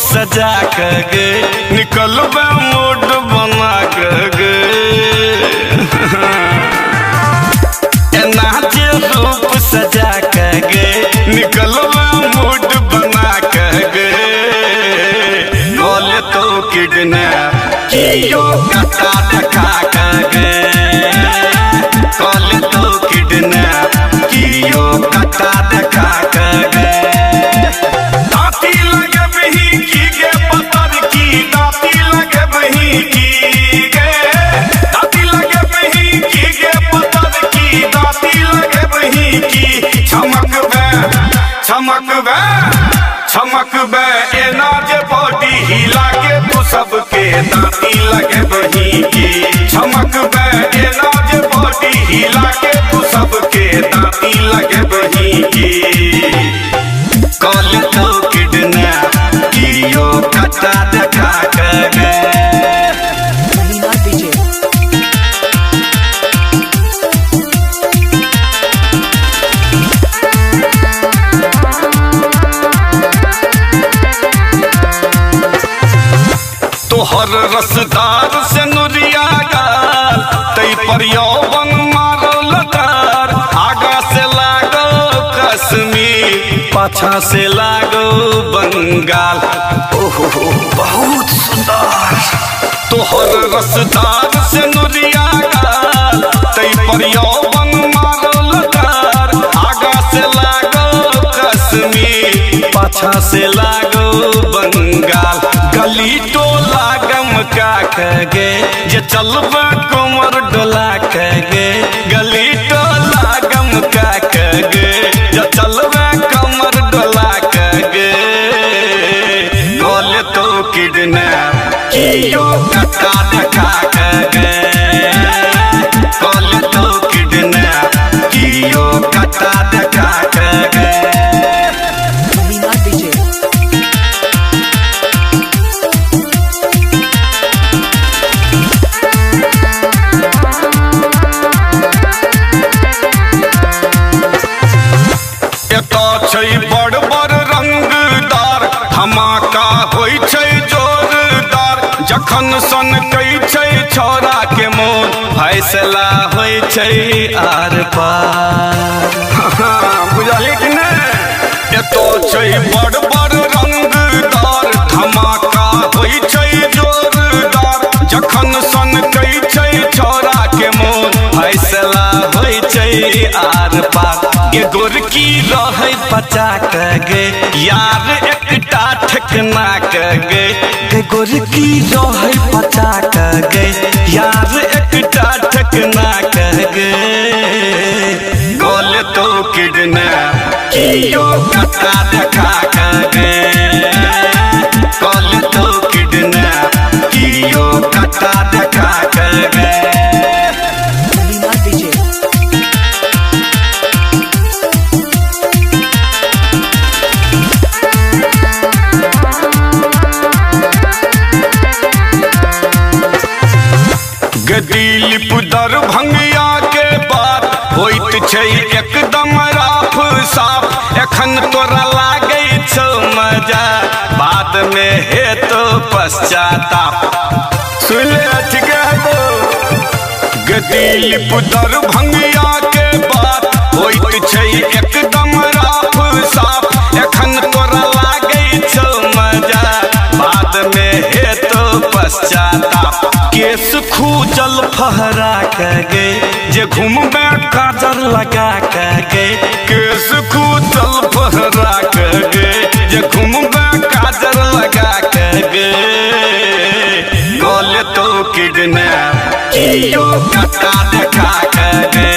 सजा के निकलबे मूड बना के नाचे रूप सजा के निकलबे मूड बना के बोले तो किडनैप कियो कटा देखा के बोले तो किडनैप कियो कटा देखा के चमक बे एना जे बॉडी हिला के तू सबके दांती लगे बही की चमक बे एना जे बॉडी हिला के तू सबके दांती लगे बही की कॉल तो किडनैप कियो कटा देखा के तोहर रसदार से नुरिया गाल तई पर यौवन मारल तार आगा से लागो कश्मीर पाछा से लागो बंगाल ओहो बहुत सुंदर तोहर रसदार से नुरिया गाल तई पर यौवन मारल तार आगा से लागो कश्मीर पाछा से लागो बंगाल गली टोला का कगे जे चलबा कमर डोला कगे गली टोला गम का कगे जे चलबा कमर डोला कगे बोले तो किडनैप कियो कटा देखा कगे बोले तो किडनैप कियो कटा देखा कगे बड़ बड़ रंगदार धमाका होई छै जोरदार जखन सन कई छै छोरा के मोन फैसला होई छै आर पार बुझलिए कि नहीं एतो छै बड़ बड़ रंगदार धमाका होई छै जोरदार जखन सन कई छै छोरा के मोन फैसला होई छै आर पार के गोरकी रहे बचा के यार एकटा ठकना के गोरकी रहे बचा के यार एकटा ठकना के बोले तो किडनैप कियो कटा देखा के बोले तो किडनैप कियो कटा देखा के दिलीप दरभंगिया के बात होइत छै एकदम राफ साफ एखन तोरा लागे छौ मजा बाद में हेतु पश्चाताप सुन दिलीप दरभंगिया के बात होइत छै एकदम राफ साफ एखन तोरा लागे छौ मजा बाद में हेतु पश्चाताप केस खूजल फहरा के जे घूमबे काजर लगा के केस खूजल फहरा के जे घूमबे काजर लगा के बोले तो किडनैप कियो कटा देखा के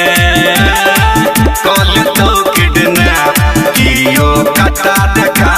बोले तो किडनैप कियो कटा देखा